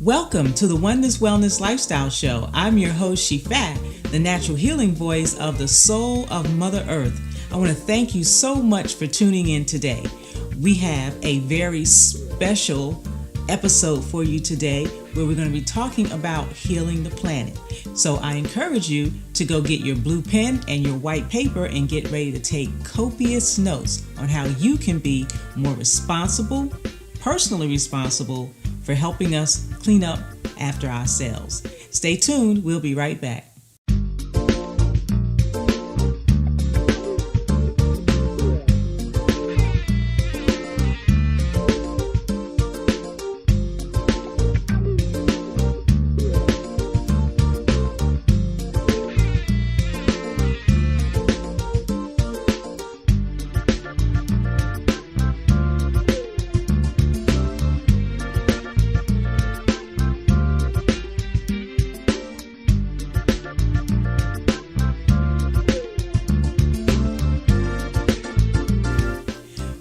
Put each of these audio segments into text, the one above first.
Welcome to the Oneness Wellness Lifestyle Show. I'm your host, Shifat, the natural healing voice of the soul of Mother Earth. I want to thank you so much for tuning in today. We have a very special episode for you today where we're going to be talking about healing the planet. So I encourage you to go get your blue pen and your white paper and get ready to take copious notes on how you can be more responsible, personally responsible for helping us clean up after ourselves. Stay tuned. We'll be right back.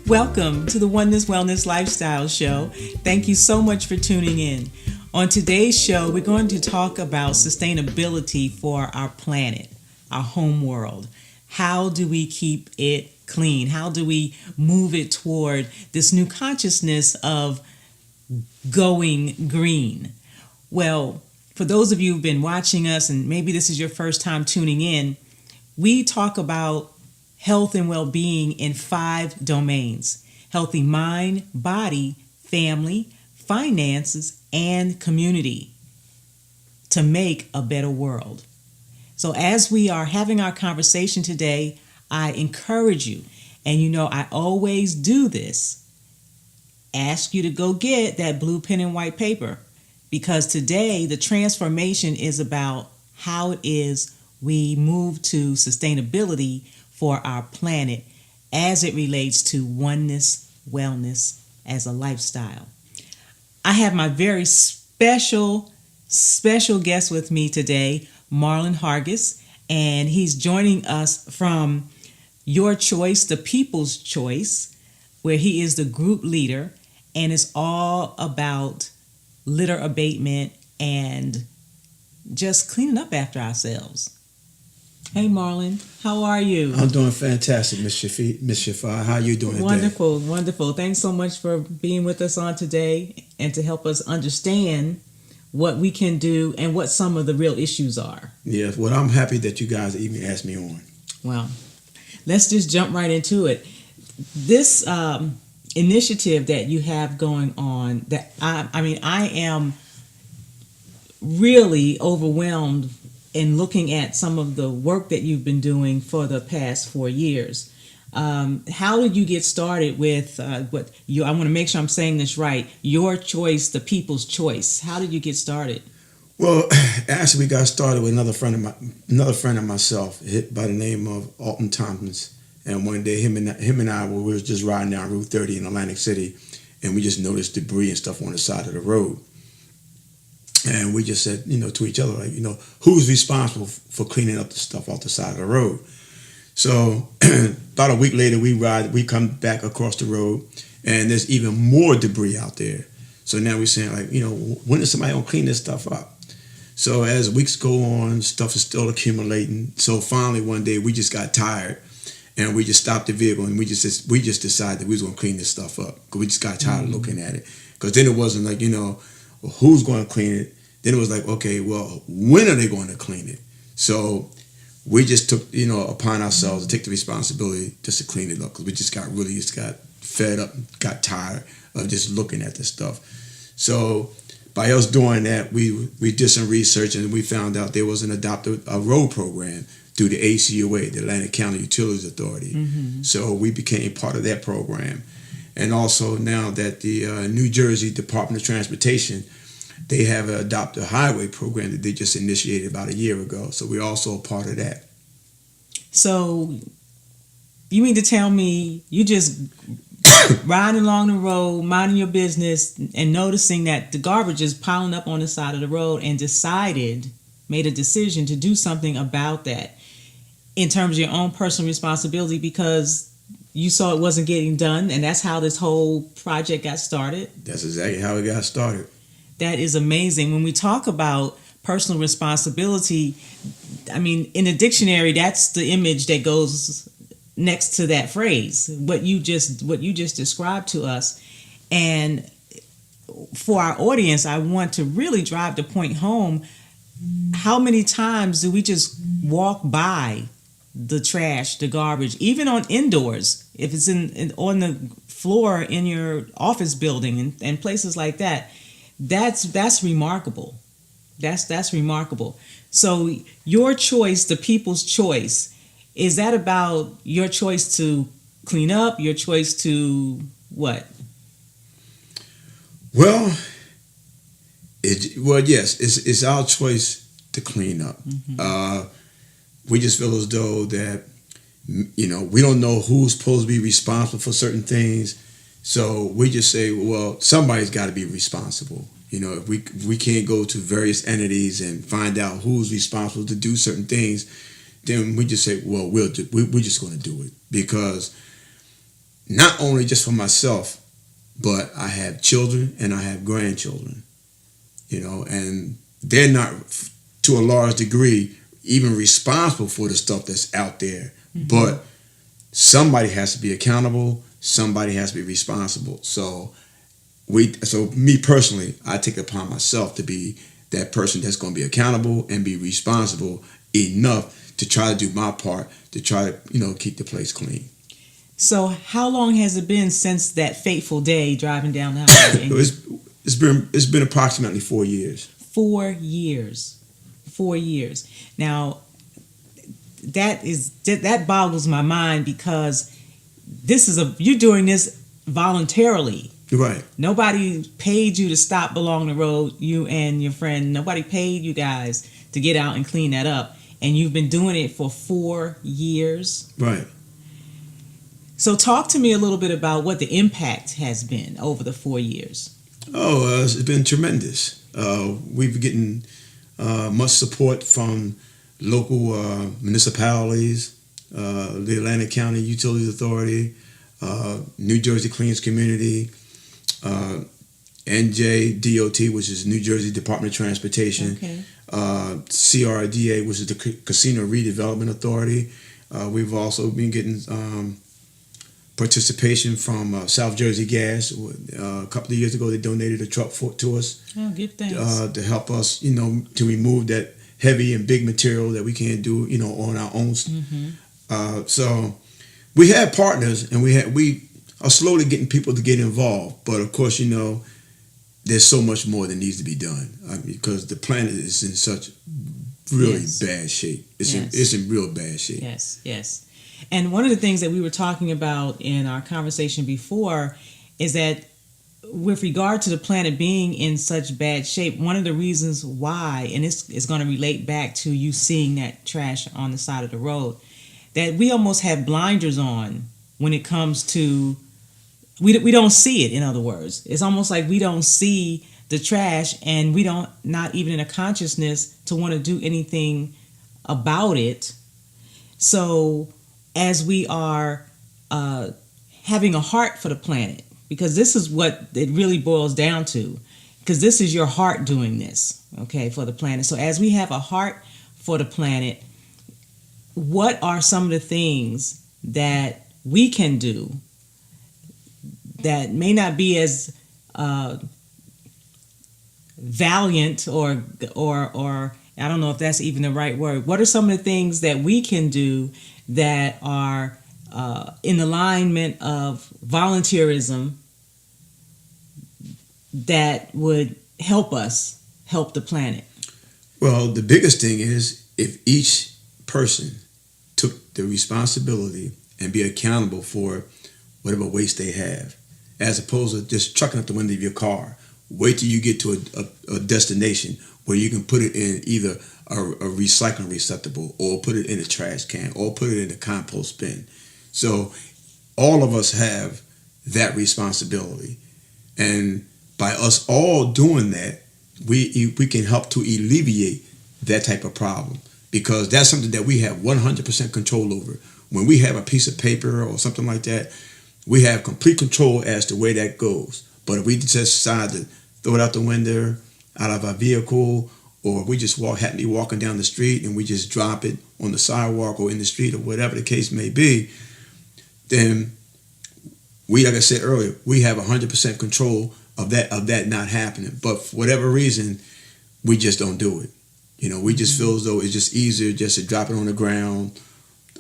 Welcome to the Oneness Wellness Lifestyle Show. Thank you so much for tuning in. On today's show, we're going to talk about sustainability for our planet, our home world. How do we keep it clean? How do we move it toward this new consciousness of going green? Well, for those of you who've been watching us, and maybe this is your first time tuning in, we talk about health and well-being in 5 domains: healthy mind, body, family, finances, and community to make a better world. So as we are having our conversation today, I encourage you, and you know I always do this, ask you to go get that blue pen and white paper, because today the transformation is about how it is we move to sustainability for our planet as it relates to oneness, wellness as a lifestyle. I have my very special guest with me today, Marlon Hargis, and he's joining us from Your Choice, the People's Choice, where he is the group leader, and it's all about litter abatement and just cleaning up after ourselves. Hey Marlon, how are you? I'm doing fantastic, Miss Shafar. How are you doing today? Wonderful. Thanks so much for being with us on today and to help us understand what we can do and what some of the real issues are. Yes, well, I'm happy that you guys even asked me on. Well, let's just jump right into it. This initiative that you have going on, that I am really overwhelmed in looking at some of the work that you've been doing for the past 4 years. How did you get started with I want to make sure I'm saying this right, Your Choice, the People's Choice? How did you get started? Well, actually, we got started with another friend of myself, hit by the name of Alton Thompkins. And one day, him and I we were just riding down Route 30 in Atlantic City, and we just noticed debris and stuff on the side of the road. And we just said, to each other, who's responsible for cleaning up the stuff off the side of the road? So about a week later, we come back across the road, and there's even more debris out there. So now we're saying, when is somebody gonna clean this stuff up? So as weeks go on, stuff is still accumulating. So finally one day we just got tired, and we just stopped the vehicle, and we just decided that we was gonna clean this stuff up, because we just got tired of looking at it. Because then it wasn't like, well, who's going to clean it? Then it was like, okay, well, when are they going to clean it? So we just took, upon ourselves to take the responsibility just to clean it up, because we just got fed up, got tired of just looking at this stuff. So by us doing that, we did some research, and we found out there was a road program through the ACUA, the Atlantic County Utilities Authority. Mm-hmm. So we became part of that program. And also now that the New Jersey Department of Transportation, they have adopted a highway program that they just initiated about a year ago. So we're also a part of that. So you mean to tell me you just riding along the road, minding your business, and noticing that the garbage is piling up on the side of the road, and made a decision to do something about that in terms of your own personal responsibility, because you saw it wasn't getting done, and that's how this whole project got started? That's exactly how it got started. That is amazing. When we talk about personal responsibility, I mean, in the dictionary, that's the image that goes next to that phrase. What you just described to us, and for our audience, I want to really drive the point home. How many times do we just walk by the trash, the garbage, even on indoors, if it's on the floor in your office building and places like that? That's remarkable. That's remarkable. So your choice, the people's choice, is that about your choice to clean up, your choice to what? Well, yes, it's our choice to clean up. We just feel as though that, we don't know who's supposed to be responsible for certain things, so we just say, well, somebody's got to be responsible. If we can't go to various entities and find out who's responsible to do certain things, then we just say, well, we're just going to do it, because not only just for myself, but I have children and I have grandchildren, and they're not, to a large degree, even responsible for the stuff that's out there. But somebody has to be accountable. Somebody has to be responsible. So me personally, I take it upon myself to be that person that's going to be accountable and be responsible enough to try to do my part to try to, keep the place clean. So how long has it been since that fateful day driving down the highway? It's been approximately 4 years. 4 years. 4 years. Now, that boggles my mind, because you're doing this voluntarily. Right. Nobody paid you to stop along the road, you and your friend. Nobody paid you guys to get out and clean that up. And you've been doing it for 4 years. Right. So talk to me a little bit about what the impact has been over the 4 years. It's been tremendous. We've been getting much support from local municipalities, the Atlantic County Utilities Authority, New Jersey Cleans Community, NJDOT, which is New Jersey Department of Transportation, Okay. CRDA, which is the Casino Redevelopment Authority. We've also been getting participation from South Jersey Gas. A couple of years ago, they donated a truck to us. Oh, give thanks. To help us, to remove that heavy and big material that we can't do, on our own. So we have partners, and we are slowly getting people to get involved. But of course, there's so much more that needs to be done, because the planet is in such really bad shape. It's in real bad shape. Yes. And one of the things that we were talking about in our conversation before is that with regard to the planet being in such bad shape, one of the reasons why, and this is going to relate back to you seeing that trash on the side of the road, that we almost have blinders on when it comes to, we don't see it, in other words. It's almost like we don't see the trash, and we don't, not even in a consciousness to want to do anything about it. So as we are having a heart for the planet, because this is what it really boils down to, because this is your heart doing this, okay, for the planet. So as we have a heart for the planet, what are some of the things that we can do that may not be as valiant or I don't know if that's even the right word. What are some of the things that we can do that are in alignment of volunteerism that would help us help the planet? Well, the biggest thing is if each person took the responsibility and be accountable for whatever waste they have, as opposed to just chucking out the window of your car. Wait till you get to a destination where you can put it in either a recycling receptacle, or put it in a trash can, or put it in a compost bin. So all of us have that responsibility. And by us all doing that, we can help to alleviate that type of problem, because that's something that we have 100% control over. When we have a piece of paper or something like that, we have complete control as to where that goes. But if we just decide to throw it out the window out of our vehicle, or we just happen to be walking down the street and we just drop it on the sidewalk or in the street or whatever the case may be, then we, like I said earlier, we have 100% control of that not happening. But for whatever reason, we just don't do it. We just feel as though it's just easier just to drop it on the ground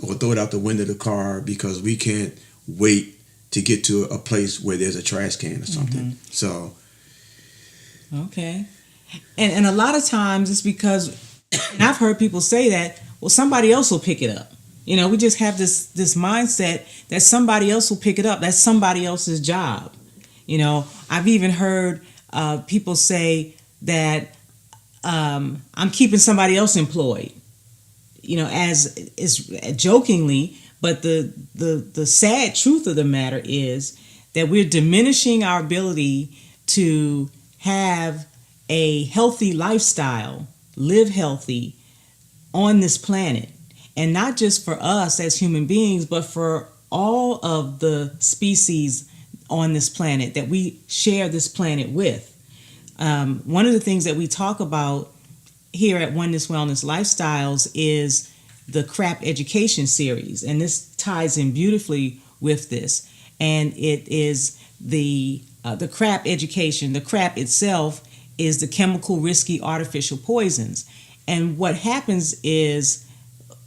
or throw it out the window of the car because we can't wait to get to a place where there's a trash can or something. So. Okay. And a lot of times it's because, and I've heard people say that, well, somebody else will pick it up. We just have this mindset that somebody else will pick it up. That's somebody else's job. I've even heard people say that I'm keeping somebody else employed, as is jokingly, but the sad truth of the matter is that we're diminishing our ability to have a healthy lifestyle, live healthy on this planet. And not just for us as human beings, but for all of the species on this planet that we share this planet with. One of the things that we talk about here at Oneness Wellness Lifestyles is the CRAP education series. And this ties in beautifully with this. And it is the CRAP education. The CRAP itself is the chemical risky artificial poisons. And what happens is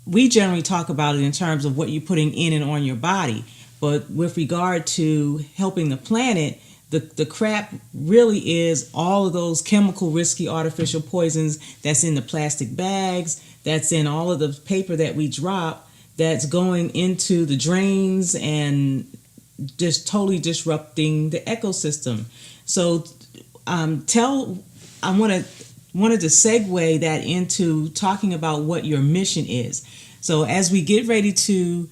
we generally talk about it in terms of what you're putting in and on your body. But with regard to helping the planet, the CRAP really is all of those chemical risky artificial poisons that's in the plastic bags, that's in all of the paper that we drop, that's going into the drains and just totally disrupting the ecosystem. So I wanted to segue that into talking about what your mission is. So as we get ready to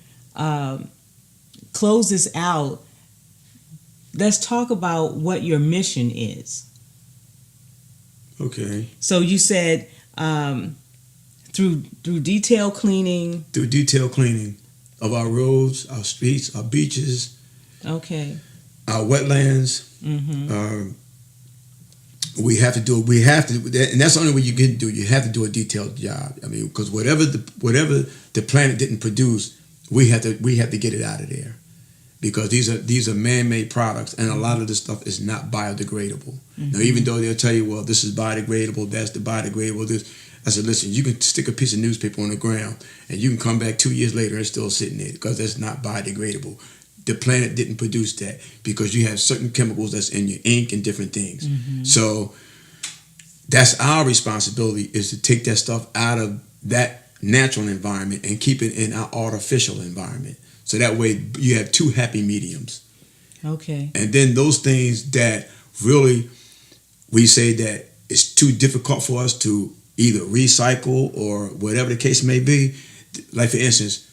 close this out, let's talk about what your mission is. Okay. So you said through detail cleaning. Through detail cleaning of our roads, our streets, our beaches. Okay. Our wetlands. Mm-hmm. We have to, and that's the only way you can do it. You have to do a detailed job. I mean, because whatever the planet didn't produce, we have to get it out of there, because these are man-made products, and a lot of this stuff is not biodegradable. Mm-hmm. Now, even though they'll tell you, well, this is biodegradable, that's the biodegradable. I said, listen, you can stick a piece of newspaper on the ground, and you can come back 2 years later and it's still sitting there, because that's not biodegradable. The planet didn't produce that, because you have certain chemicals that's in your ink and different things. Mm-hmm. So that's our responsibility, is to take that stuff out of that natural environment and keep it in our artificial environment. So that way you have two happy mediums. Okay. And then those things that really we say that it's too difficult for us to either recycle or whatever the case may be, like for instance,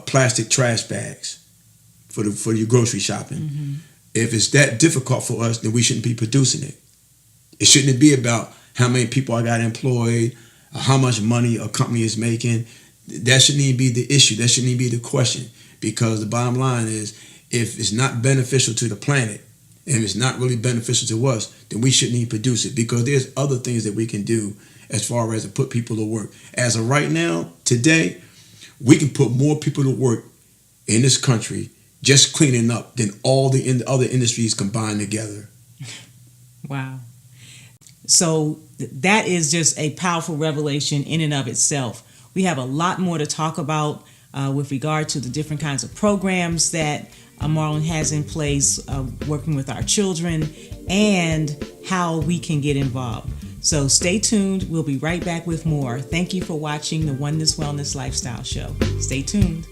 plastic trash bags for your grocery shopping. Mm-hmm. If it's that difficult for us, then we shouldn't be producing it. It shouldn't be about how many people I got employed, or how much money a company is making. That shouldn't even be the issue. That shouldn't even be the question. Because the bottom line is, if it's not beneficial to the planet and it's not really beneficial to us, then we shouldn't even produce it, because there's other things that we can do as far as to put people to work. As of right now, today, we can put more people to work in this country just cleaning up than all the other industries combined together. Wow. So that is just a powerful revelation in and of itself. We have a lot more to talk about with regard to the different kinds of programs that Marlon has in place, working with our children, and how we can get involved. So stay tuned. We'll be right back with more. Thank you for watching the Oneness Wellness Lifestyle Show. Stay tuned.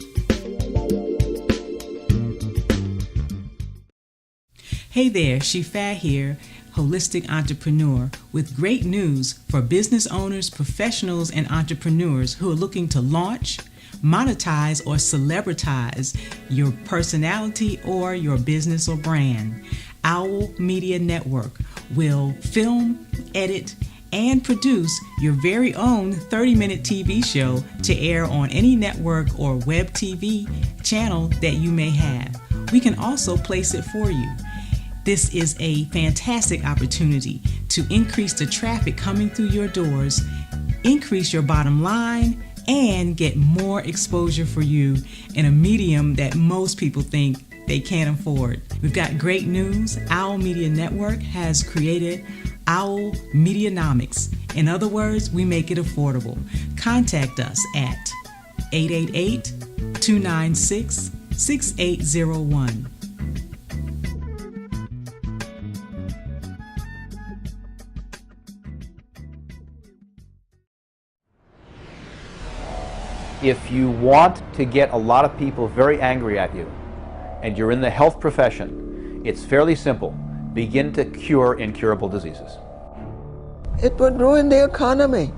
Hey there, Shifa here, holistic entrepreneur, with great news for business owners, professionals, and entrepreneurs who are looking to launch, monetize, or celebritize your personality or your business or brand. Owl Media Network will film, edit, and produce your very own 30-minute TV show to air on any network or web TV channel that you may have. We can also place it for you. This is a fantastic opportunity to increase the traffic coming through your doors, increase your bottom line, and get more exposure for you in a medium that most people think they can't afford. We've got great news. Owl Media Network has created Owl Medianomics. In other words, we make it affordable. Contact us at 888-296-6801. If you want to get a lot of people very angry at you, and you're in the health profession, it's fairly simple. Begin to cure incurable diseases. It would ruin the economy.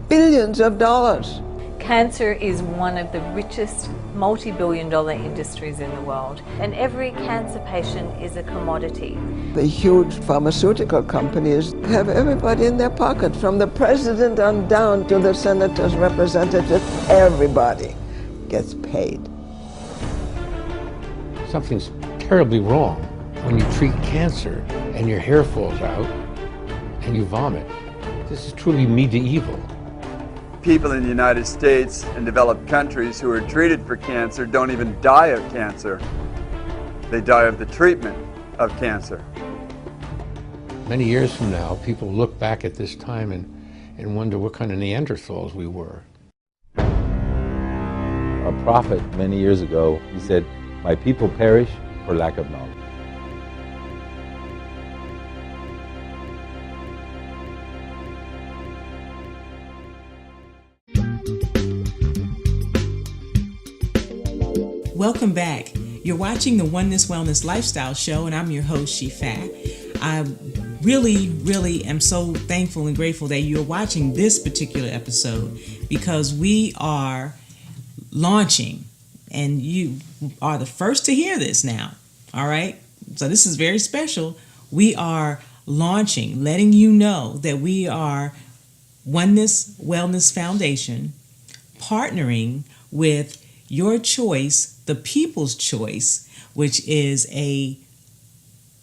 Billions of dollars. Cancer is one of the richest multi-billion-dollar industries in the world, and every cancer patient is a commodity. The huge pharmaceutical companies have everybody in their pocket, from the president on down to the senator's representative. Everybody gets paid. Something's terribly wrong when you treat cancer and your hair falls out and you vomit. This is truly medieval. People in the United States and developed countries who are treated for cancer don't even die of cancer. They die of the treatment of cancer. Many years from now, people look back at this time and wonder what kind of Neanderthals we were. A prophet many years ago, he said, "My people perish for lack of knowledge." Welcome back. You're watching the Oneness Wellness Lifestyle Show, and I'm your host, Shifa. I really am so thankful and grateful that you're watching this particular episode, because we are launching, and you are the first to hear this now. All right? So this is very special. We are launching, letting you know that we are Oneness Wellness Foundation, partnering with Your Choice, the People's Choice, which is a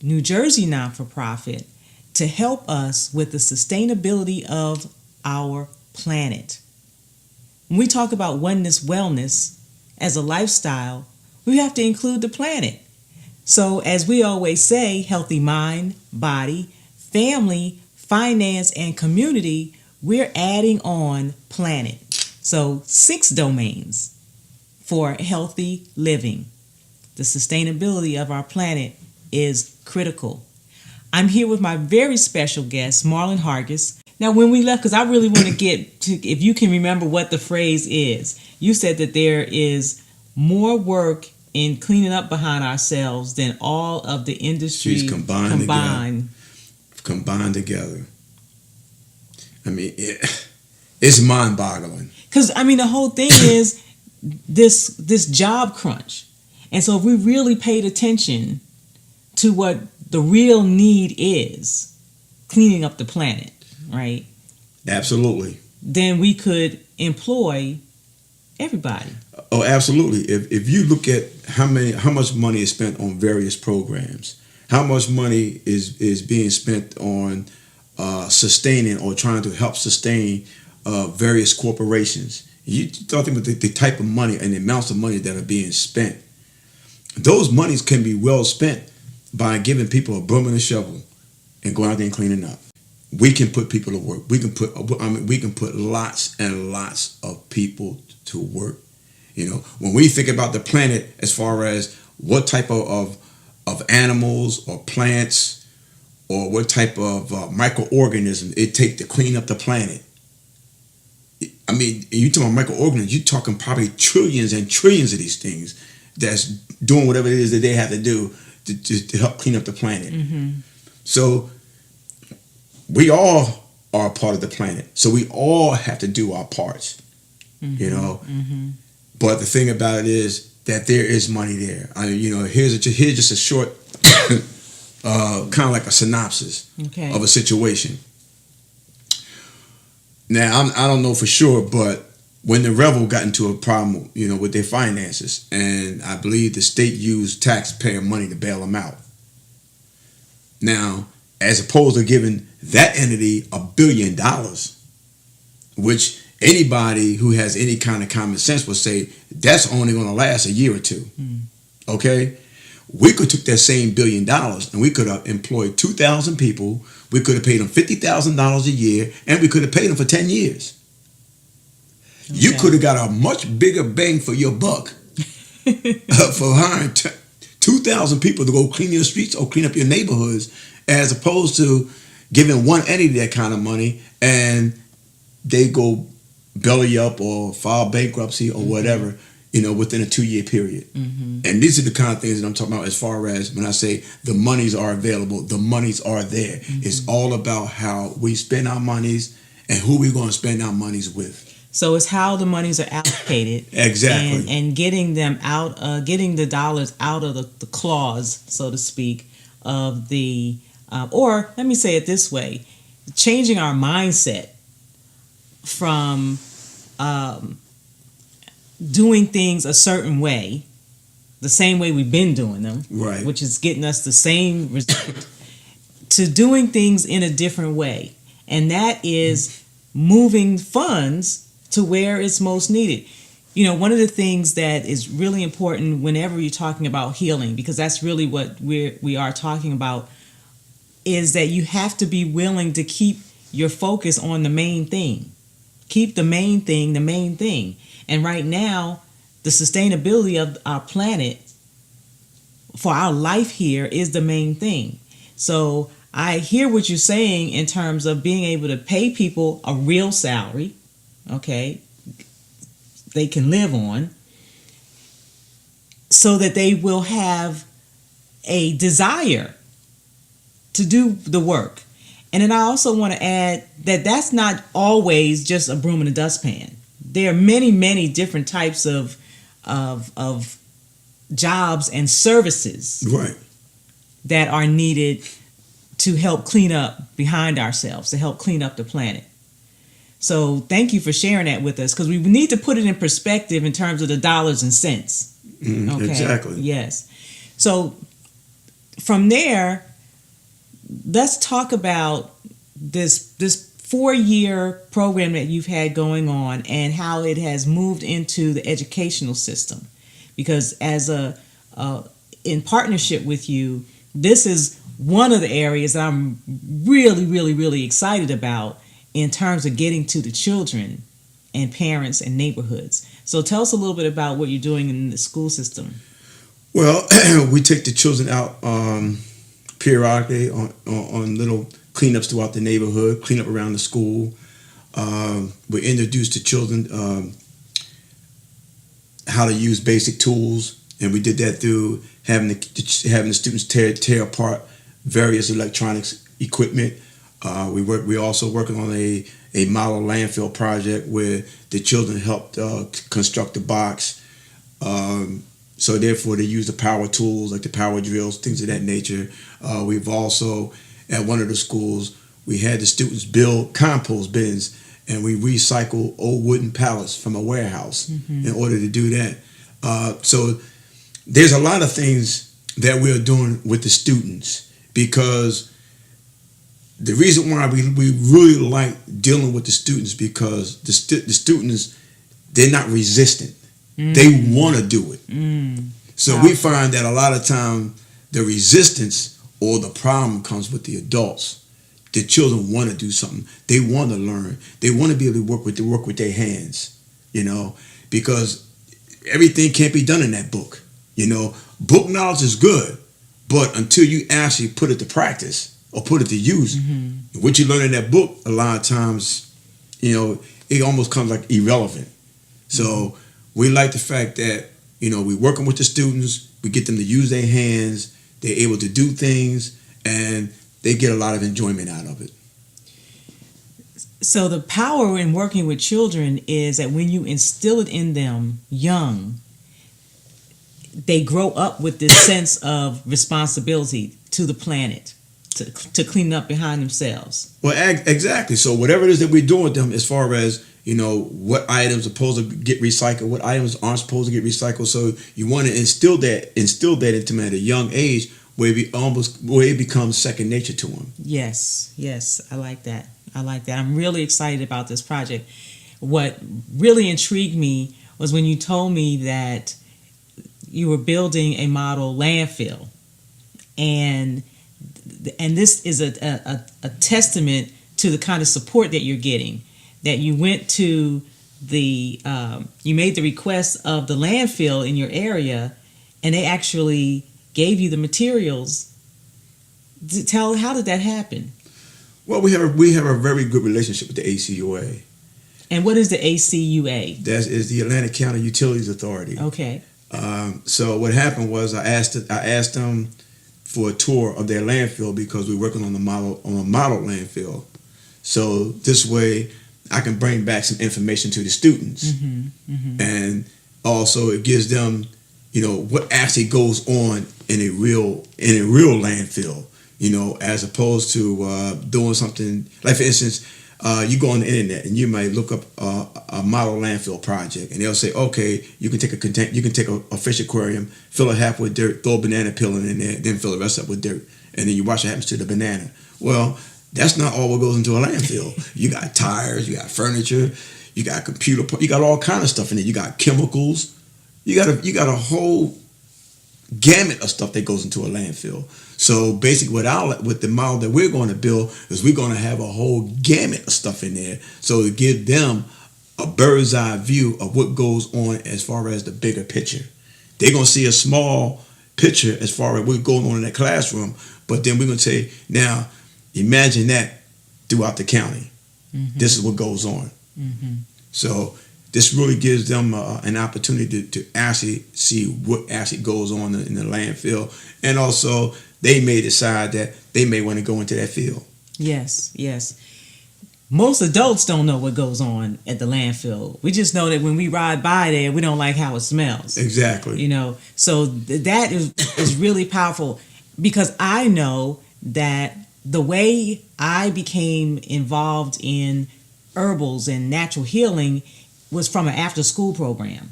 New Jersey not-for-profit, to help us with the sustainability of our planet. When we talk about oneness wellness as a lifestyle, we have to include the planet. So as we always say, healthy mind, body, family, finance, and community, we're adding on planet. So 6 domains for healthy living. The sustainability of our planet is critical. I'm here with my very special guest, Marlon Hargis. Now, when we left, because I really want to get to, if you can remember what the phrase is, you said that there is more work in cleaning up behind ourselves than all of the industries combined together. I mean, it's mind-boggling. Because, I mean, the whole thing is this job crunch. And so if we really paid attention to what the real need is, cleaning up the planet, right? Absolutely. Then we could employ everybody. Oh, absolutely. If you look at how much money is spent on various programs, how much money is being spent on sustaining or trying to help sustain various corporations. You talking about the type of money and the amounts of money that are being spent. Those monies can be well spent by giving people a broom and a shovel and going out there and cleaning up. We can put people to work. We can put lots and lots of people to work. You know, when we think about the planet as far as what type of animals or plants or what type of microorganisms it takes to clean up the planet. I mean, you talking about microorganisms, you're talking probably trillions and trillions of these things that's doing whatever it is that they have to do to help clean up the planet. Mm-hmm. So we all are a part of the planet. So we all have to do our parts, you know. Mm-hmm. But the thing about it is that there is money there. Here's just a short kind of like a synopsis of a situation. Now, I don't know for sure, but when the rebel got into a problem, with their finances, and I believe the state used taxpayer money to bail them out. Now, as opposed to giving that entity $1 billion, which anybody who has any kind of common sense would say that's only going to last a year or two. Okay? We could took that same $1 billion and we could have employed 2,000 people. We could have paid them $50,000 a year, and we could have paid them for 10 years. Okay. You could have got a much bigger bang for your buck for hiring 2,000 people to go clean your streets or clean up your neighborhoods, as opposed to giving one entity that kind of money and they go belly up or file bankruptcy or whatever, within a 2-year period. And these are the kind of things that I'm talking about as far as when I say the monies are available, the monies are there. It's all about how we spend our monies and who we're going to spend our monies with. So it's how the monies are allocated. Exactly. And getting them out, getting the dollars out of the claws, so to speak, of the, or let me say it this way, changing our mindset from doing things a certain way, the same way we've been doing them, right, which is getting us the same result, to doing things in a different way. And that is moving funds to where it's most needed. One of the things that is really important whenever you're talking about healing, because that's really what we are talking about, is that you have to be willing to keep your focus on the main thing. Keep the main thing the main thing. And right now, the sustainability of our planet for our life here is the main thing. So I hear what you're saying in terms of being able to pay people a real salary, okay, they can live on, so that they will have a desire to do the work. And then I also want to add that that's not always just a broom and a dustpan. There are many, many different types of jobs and services, right, that are needed to help clean up behind ourselves, to help clean up the planet. So thank you for sharing that with us, because we need to put it in perspective in terms of the dollars and cents. Okay? Exactly. Yes. So from there, let's talk about this 4-year program that you've had going on and how it has moved into the educational system. Because as in partnership with you, this is one of the areas that I'm really, really, really excited about in terms of getting to the children and parents and neighborhoods. So tell us a little bit about what you're doing in the school system. Well, we take the children out periodically on little cleanups throughout the neighborhood, clean up around the school. We introduce the children how to use basic tools, and we did that through having the students tear apart various electronics equipment. We also working on a model landfill project where the children helped construct the box. So therefore, they use the power tools like the power drills, things of that nature. We've also, at one of the schools, we had the students build compost bins, and we recycle old wooden pallets from a warehouse in order to do that. So there's a lot of things that we're doing with the students, because the reason why we really like dealing with the students, because the students, they're not resistant. They want to do it. So we find that a lot of time the resistance or the problem comes with the adults. The children want to do something. They want to learn. They want to be able to work with their hands, because everything can't be done in that book. Book knowledge is good, but until you actually put it to practice or put it to use, what you learn in that book, a lot of times, it almost comes like irrelevant. So we like the fact that, we're working with the students, we get them to use their hands, they're able to do things, and they get a lot of enjoyment out of it. So the power in working with children is that when you instill it in them young, they grow up with this sense of responsibility to the planet, to clean up behind themselves. Well, exactly. So whatever it is that we're doing with them, as far as what items are supposed to get recycled, what items aren't supposed to get recycled. So you want to instill that into them at a young age, where it becomes second nature to them. Yes, yes, I like that. I like that. I'm really excited about this project. What really intrigued me was when you told me that you were building a model landfill, and this is a testament to the kind of support that you're getting. That you went to you made the request of the landfill in your area, and they actually gave you the materials. How did that happen? Well, we have a very good relationship with the ACUA. And what is the ACUA? That is the Atlantic County Utilities Authority. Okay. So what happened was I asked them for a tour of their landfill because we're working on a model landfill. So this way I can bring back some information to the students, and also it gives them, what actually goes on in a real landfill, as opposed to doing something like, for instance, you go on the internet and you might look up a model landfill project, and they'll say, okay, you can take a fish aquarium, fill it half with dirt, throw a banana peel in there, then fill the rest up with dirt, and then you watch what happens to the banana. Well, that's not all what goes into a landfill. You got tires, you got furniture, you got you got all kind of stuff in there. You got chemicals. You got a whole gamut of stuff that goes into a landfill. So basically, with the model that we're going to build is we're going to have a whole gamut of stuff in there. So to give them a bird's eye view of what goes on as far as the bigger picture. They're going to see a small picture as far as what's going on in that classroom, but then we're going to say, now, imagine that throughout the county. This is what goes on. So this really gives them an opportunity to actually see what actually goes on in the landfill. And also, they may decide that they may want to go into that field. Yes, yes. Most adults don't know what goes on at the landfill. We just know that when we ride by there, we don't like how it smells. Exactly. So that is really powerful, because I know that the way I became involved in herbals and natural healing was from an after-school program,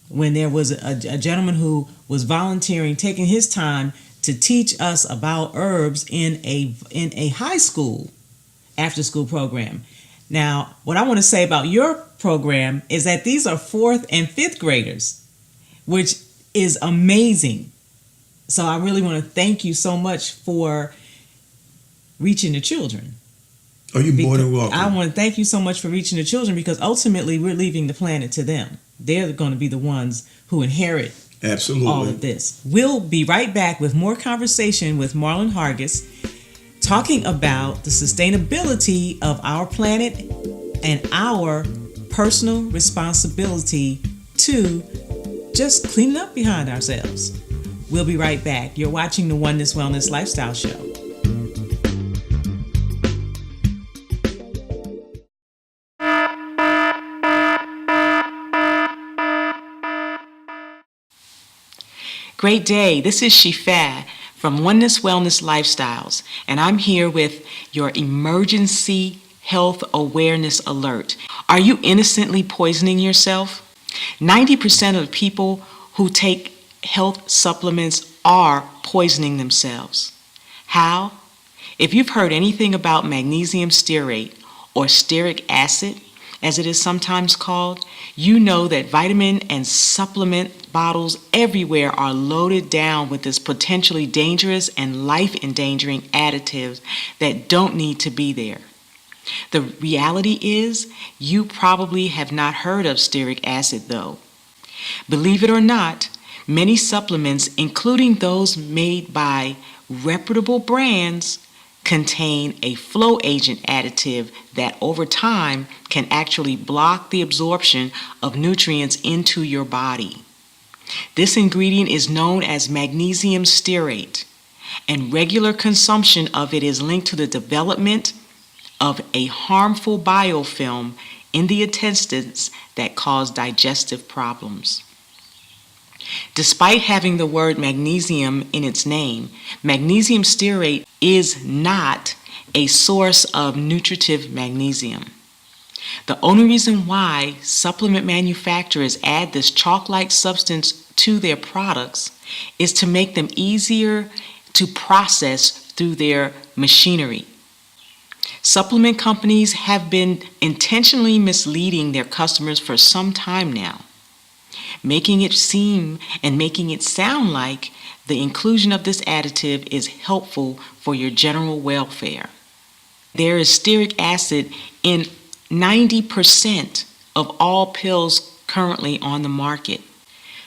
when there was a gentleman who was volunteering, taking his time to teach us about herbs in a high school after-school program. Now, what I want to say about your program is that these are 4th and 5th graders, which is amazing. So I really want to thank you so much for reaching the children. Oh, you're more than welcome. I want to thank you so much for reaching the children, because ultimately we're leaving the planet to them. They're going to be the ones who inherit all of this. We'll be right back with more conversation with Marlon Hargis, talking about the sustainability of our planet and our personal responsibility to just clean up behind ourselves. We'll be right back. You're watching the Oneness Wellness Lifestyle Show. Great day. This is Shifa from Oneness Wellness Lifestyles, and I'm here with your emergency health awareness alert. Are you innocently poisoning yourself? 90% of people who take health supplements are poisoning themselves. How? If you've heard anything about magnesium stearate, or stearic acid, as it is sometimes called, you know that vitamin and supplement bottles everywhere are loaded down with this potentially dangerous and life-endangering additives that don't need to be there. The reality is, you probably have not heard of stearic acid though. Believe it or not, many supplements, including those made by reputable brands, contain a flow agent additive that over time can actually block the absorption of nutrients into your body. This ingredient is known as magnesium stearate, and regular consumption of it is linked to the development of a harmful biofilm in the intestines that cause digestive problems. Despite having the word magnesium in its name, magnesium stearate is not a source of nutritive magnesium. The only reason why supplement manufacturers add this chalk-like substance to their products is to make them easier to process through their machinery. Supplement companies have been intentionally misleading their customers for some time now, making it seem and making it sound like the inclusion of this additive is helpful for your general welfare. There is stearic acid in 90% of all pills currently on the market.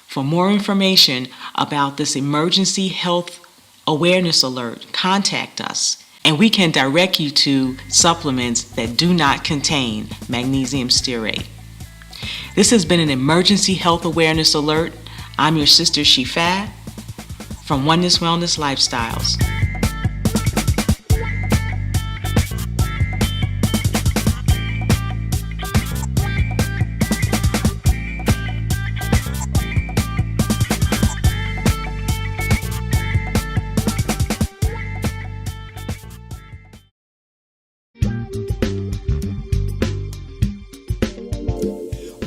For more information about this emergency health awareness alert, contact us, and we can direct you to supplements that do not contain magnesium stearate. This has been an emergency health awareness alert. I'm your sister Shifa from Oneness Wellness Lifestyles.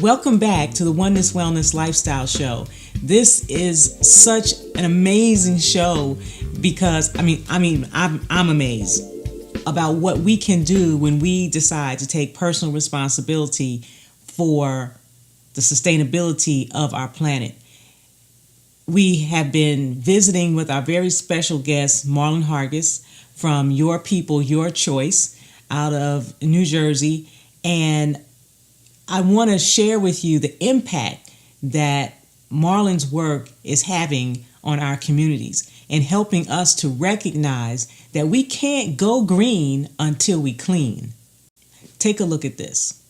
Welcome back to the Oneness Wellness Lifestyle Show. This is such an amazing show because I'm amazed about what we can do when we decide to take personal responsibility for the sustainability of our planet. We have been visiting with our very special guest, Marlon Hargis from Your People, Your Choice out of New Jersey, and I want to share with you the impact that Marlon's work is having on our communities and helping us to recognize that we can't go green until we clean. Take a look at this.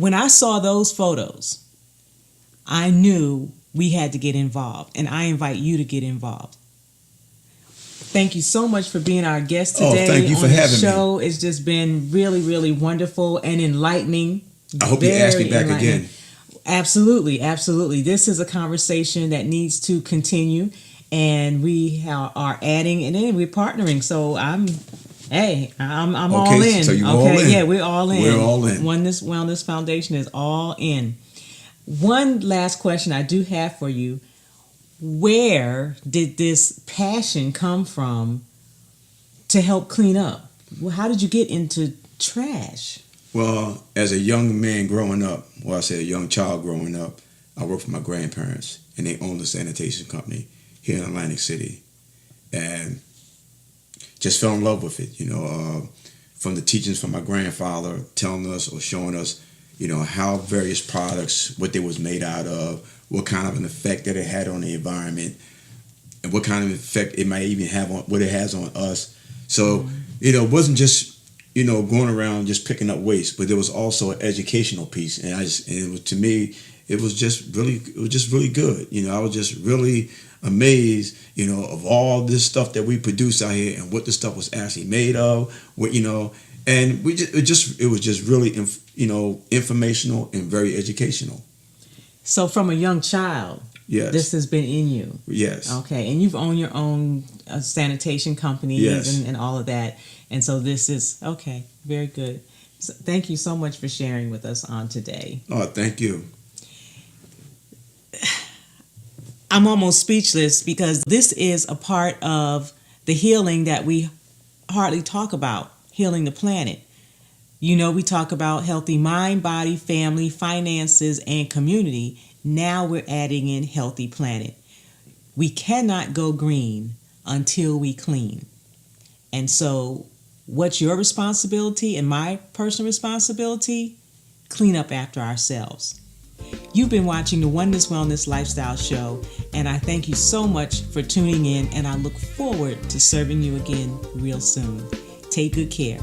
when I saw those photos, I knew we had to get involved, and I invite you to get involved. Thank you so much for being our guest today. Thank you for on the having show. me. It's just been really, really wonderful and enlightening. I hope you ask me back again. Absolutely, absolutely. This is a conversation that needs to continue, and we are adding and then we're partnering. So I'm all in. So you're all in. Yeah, we're all in. We're all in. Oneness Wellness Foundation is all in. One last question I do have for you. Where did this passion come from to help clean up? Well, how did you get into trash? Well, as a young man growing up, well, I say a young child growing up, I worked for my grandparents, and they owned a sanitation company here in Atlantic City, and just fell in love with it. From the teachings from my grandfather, telling us or showing us, how various products, what they was made out of, what kind of an effect that it had on the environment, and what kind of effect it might even have on what it has on us. So, it wasn't just, going around just picking up waste, but there was also an educational piece. And to me, it was just really good. I was just really amazed, of all this stuff that we produce out here and what the stuff was actually made of, and it was just really, informational and very educational. So from a young child, yes, this has been in you. Yes. Okay, and you've owned your own sanitation companies, yes, and all of that. And so this is, okay, very good. So thank you so much for sharing with us on today. Oh, thank you. I'm almost speechless because this is a part of the healing that we hardly talk about, healing the planet. We talk about healthy mind, body, family, finances, and community. Now we're adding in healthy planet. We cannot go green until we clean. And so what's your responsibility and my personal responsibility? Clean up after ourselves. You've been watching the Oneness Wellness Lifestyle Show, and I thank you so much for tuning in, and I look forward to serving you again real soon. Take good care.